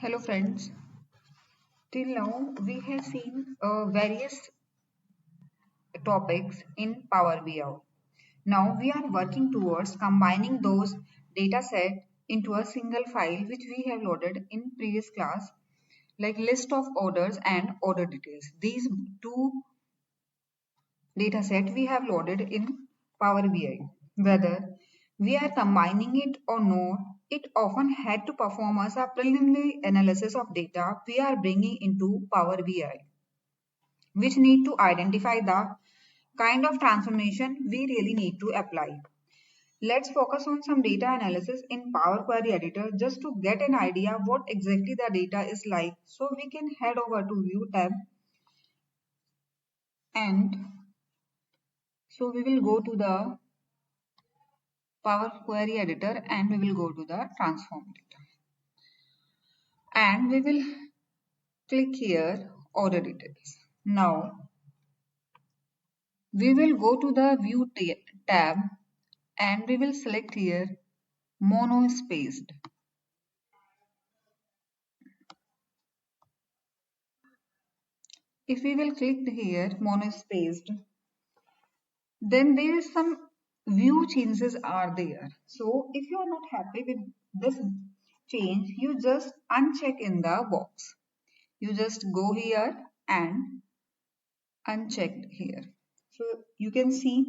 Hello friends, till now we have seen various topics in Power BI. Now we are working towards combining those data set into a single file which we have loaded in previous class like list of orders and order details. These two data set we have loaded in Power BI. Whether we are combining it or not, it often had to perform as a preliminary analysis of data we are bringing into Power BI, which need to identify the kind of transformation we really need to apply. Let's focus on some data analysis in Power Query Editor just to get an idea what exactly the data is like. So we can head over to View tab, and so we will go to the Power Query Editor and we will go to the Transform Data. And we will click here Order Details. Now we will go to the View tab and we will select here monospaced. If we will click here monospaced, then there is some view changes are there. So if you are not happy with this change, you just uncheck in the box. You just go here and uncheck here. So you can see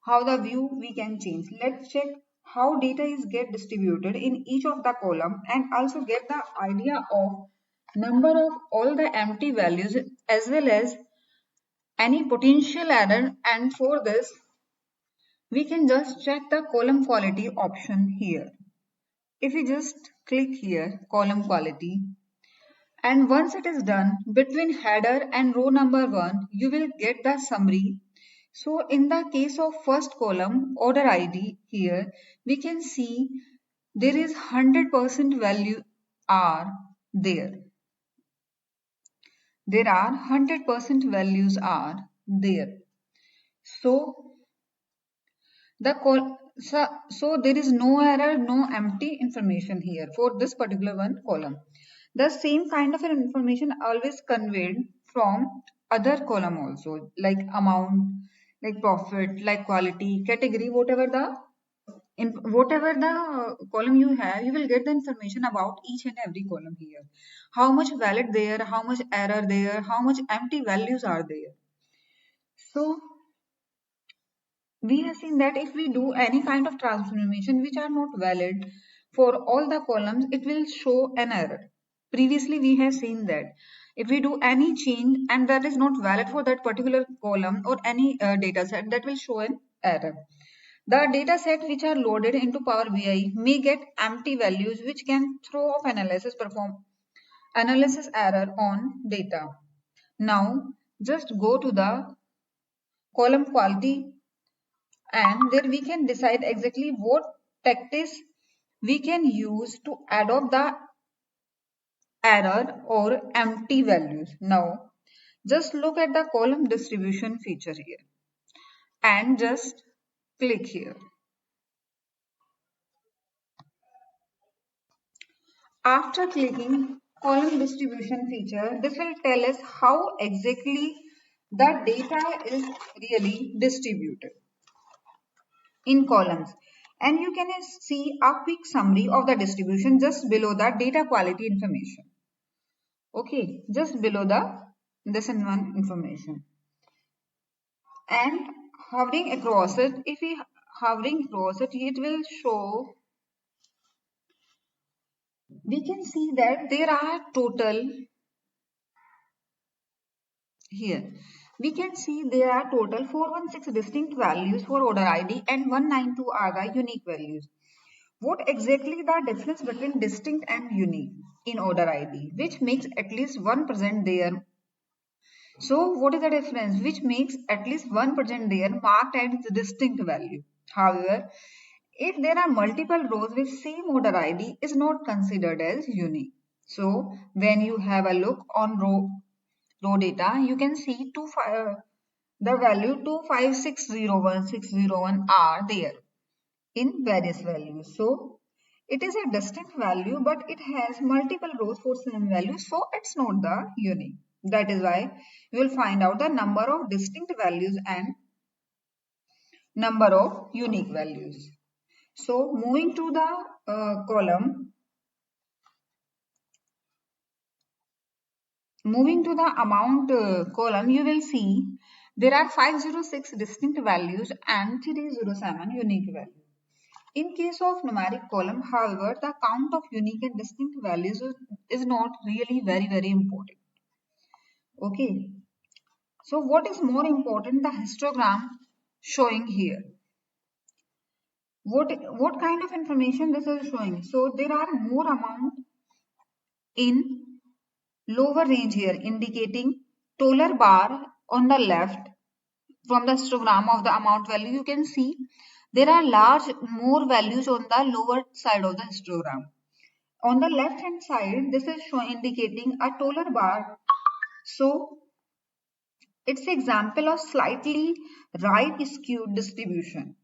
how the view we can change. Let's check how data is get distributed in each of the column and also get the idea of number of all the empty values as well as any potential error, and for this we can just check the column quality option here. If we just click here column quality, and once it is done, between header and row number 1 you will get the summary. So in the case of first column order ID here, we can see there is 100% value are there. There are 100% values are there. So so there is no error, no empty information here for this particular one column. The same kind of an information always conveyed from other column also, like amount, like profit, like quality, category, whatever the column you have, you will get the information about each and every column here. How much valid there, how much error there, how much empty values are there. So we have seen that if we do any kind of transformation which are not valid for all the columns, it will show an error. Previously, we have seen that if we do any change and that is not valid for that particular column or any data set, that will show an error. The data set which are loaded into Power BI may get empty values which can throw off perform analysis error on data. Now, just go to the column quality, and there we can decide exactly what tactics we can use to adopt the error or empty values. Now just look at the column distribution feature here and just click here. After clicking column distribution feature, this will tell us how exactly the data is really distributed in columns, and you can see a quick summary of the distribution just below the data quality information. Okay, just below the lesson 1 information, and hovering across it, if we hovering across it, it will show, we can see that there are total here. We can see there are total 416 distinct values for order ID and 192 are the unique values. What exactly the difference between distinct and unique in order ID, which makes at least 1% there. So what is the difference which makes at least 1% there marked as distinct value? However, if there are multiple rows with same order ID is not considered as unique. So when you have a look on row data, you can see the value 25601 601 are there in various values. So It is a distinct value, but it has multiple rows for same value, so it's not the unique. That is why you will find out the number of distinct values and number of unique values. So moving to the column, moving to the amount column, you will see there are 506 distinct values and 307 unique values. In case of numeric column, however, the count of unique and distinct values is not really very important. Okay. So what is more important? The histogram showing here. What kind of information this is showing? So there are more amount in lower range here, indicating taller bar on the left. From the histogram of the amount value, you can see there are more values on the lower side of the histogram. On the left hand side, this is showing indicating a taller bar. So it's an example of slightly right skewed distribution.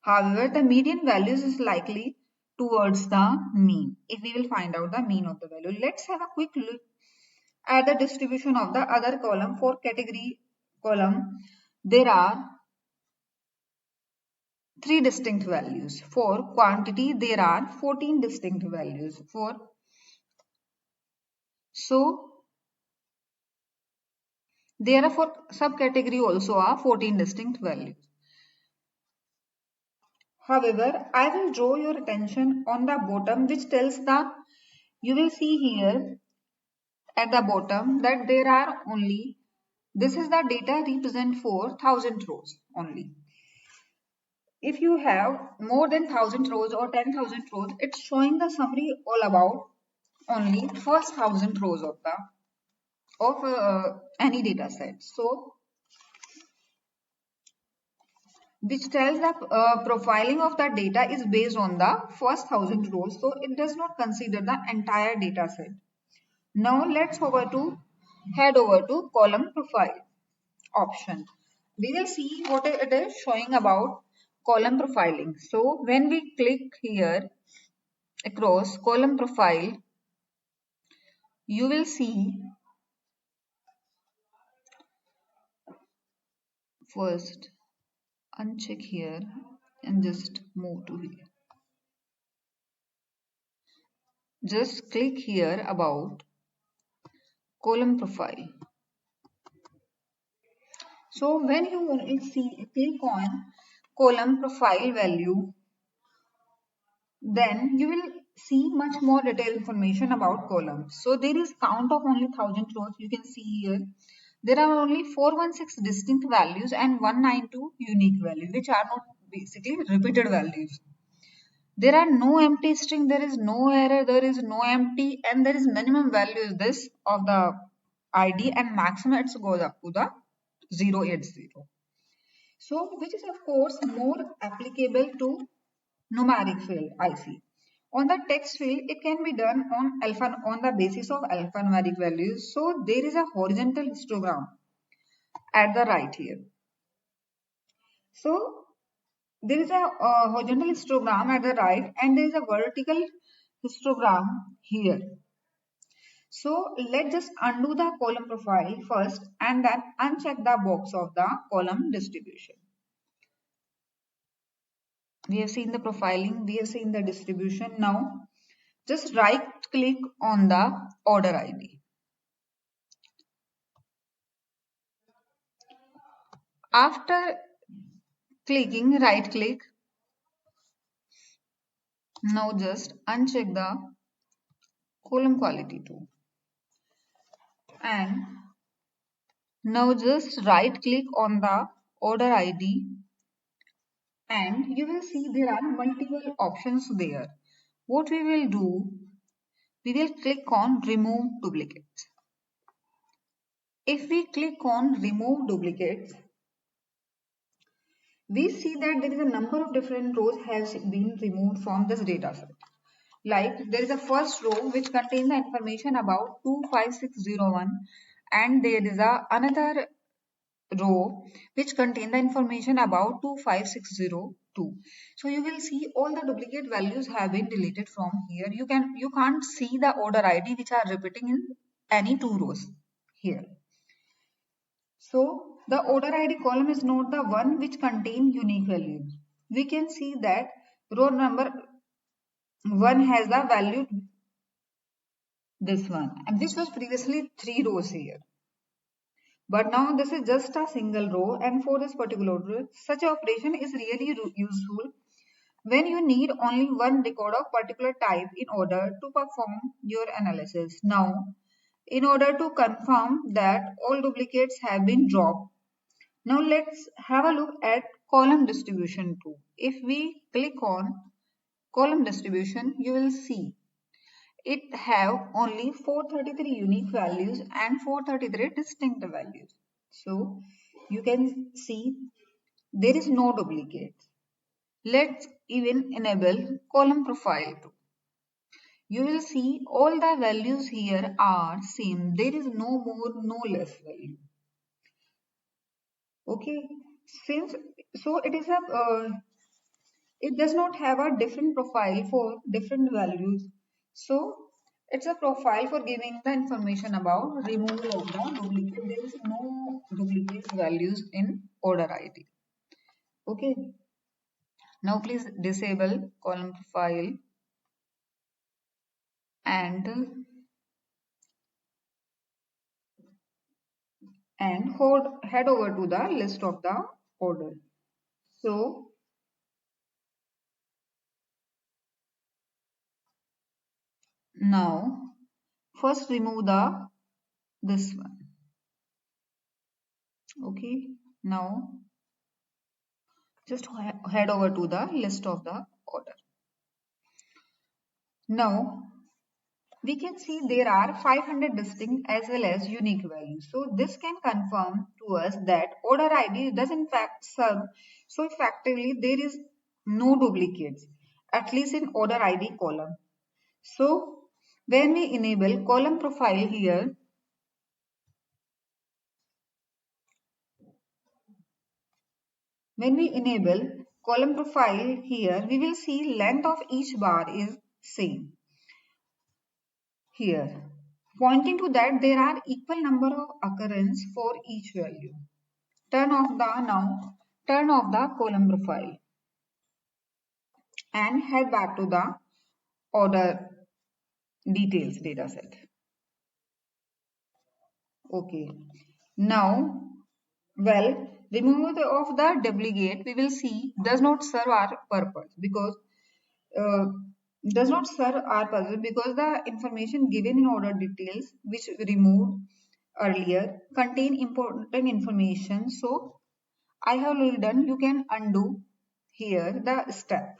However, the median values is likely towards the mean. If we will find out the mean of the value, let's have a quick look at the distribution of the other column. For category column, there are 3 distinct values. For quantity, there are 14 distinct values. So there are for subcategory also are 14 distinct values. However, I will draw your attention on the bottom, which tells the, you will see here at the bottom that there are only, this is the data represent for 1000 rows only. If you have more than 1000 rows or 10,000 rows, it's showing the summary all about only first 1000 rows of the any data set. So which tells that profiling of the data is based on the first 1000 rows, so it does not consider the entire data set. Now let's head over to column profile option. We will see what it is showing about column profiling. So when we click here across column profile, you will see first uncheck here and just move to here. Just click here about column profile. So when you click on column profile value, then you will see much more detailed information about columns. So there is count of only 1000 rows. You can see here there are only 416 distinct values and 192 unique values, which are not basically repeated values. There are no empty string, there is no error, there is no empty, and there is minimum value is this of the ID and maximum it goes up to the 080. So which is of course more applicable to numeric field IC. On the text field, it can be done on the basis of alphanumeric values. So there is a horizontal histogram at the right here. So there is a horizontal histogram at the right and there is a vertical histogram here. So let's just undo the column profile first and then uncheck the box of the column distribution. We have seen the profiling, we have seen the distribution. Now just right click on the order ID. After clicking right click, now just uncheck the column quality too. And now just right click on the order ID and you will see there are multiple options there. What we will do, we will click on remove duplicates. If we click on remove duplicates, we see that there is a number of different rows has been removed from this data set. Like there is a first row which contains the information about 25601 and there is another row which contain the information about 25602. So you will see all the duplicate values have been deleted from here. You can't see the order ID which are repeating in any two rows here. So the order ID column is not the one which contain unique values. We can see that row number 1 has the value this one, and this was previously 3 rows here. But now this is just a single row, and for this particular row, such operation is really useful when you need only one record of particular type in order to perform your analysis. Now, in order to confirm that all duplicates have been dropped, now let's have a look at column distribution too. If we click on column distribution, you will see it have only 433 unique values and 433 distinct values. So you can see there is no duplicate. Let's even enable column profile too. You will see all the values here are same. There is no more, no less value. Okay, since so it is a it does not have a different profile for different values. So it's a profile for giving the information about removal of the duplicate. There is no duplicate values in order ID. Okay. Now please disable column profile and head over to the list of the order. So now first remove the this one. Okay. Now just head over to the list of the order. Now we can see there are 500 distinct as well as unique values. So this can confirm to us that order ID does in fact serve. So effectively there is no duplicates, at least in order ID column. So when we enable column profile here, we will see length of each bar is same here, pointing to that there are equal number of occurrence for each value. Turn off the column profile and head back to the order details dataset. Okay. Now, well, removal of the duplicate we will see does not serve our purpose because uh, the information given in order details which we removed earlier contain important information. So I have already done. You can undo here the step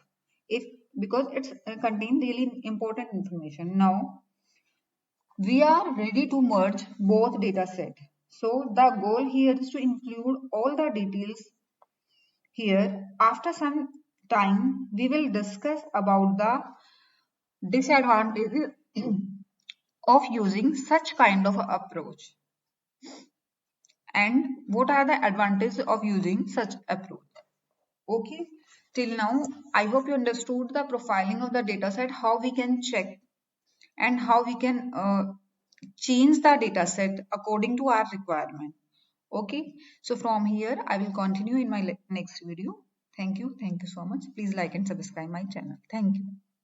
if because it's contain really important information. Now we are ready to merge both data set. So the goal here is to include all the details here. After some time, we will discuss about the disadvantages of using such kind of approach and what are the advantages of using such approach. Okay, till now I hope you understood the profiling of the dataset, how we can check and how we can change the dataset according to our requirement. Okay, so from here I will continue in my next video. Thank you so much. Please like and subscribe my channel. Thank you.